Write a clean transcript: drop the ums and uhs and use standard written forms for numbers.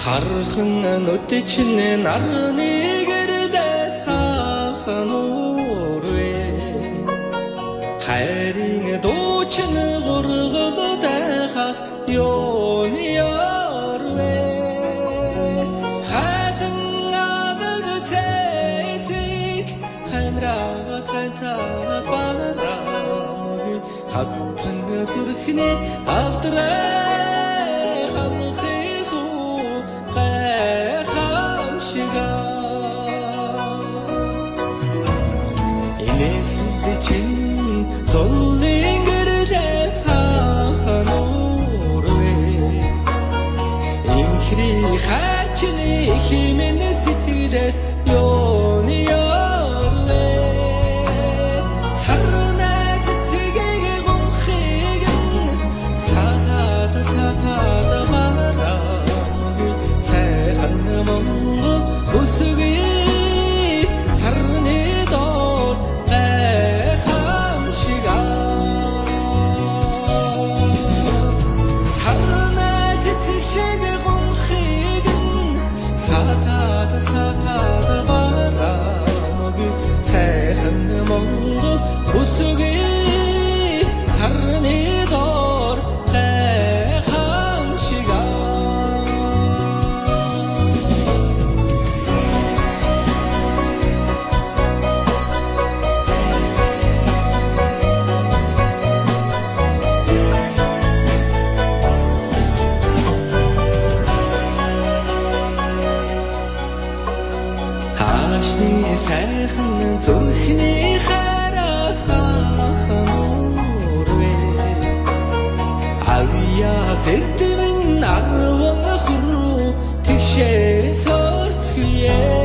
Хархан нүдчин нарны гэрдээс хахан үрвэ хайрын дуучин гургалдахаас ёоны ярвэ хахан адаг цэцэг ханраа танцаа барамги хатхан зүрхний алдраа Чин золлын гэрдээс хахан үрвэ инхри хачны химэн сэтгэлээс ёоны ярвэ сарна цэцгийг гомхиг сатада барамги сайхан монгол бүсгүй сарны доор сатада барамги сайхан монгол бүсгүй сарны доор гайхамшиг сайхан зүрхний хараас хахан үрвэ авья сэрдэвэн арван хуруу тэгшээ сорцгие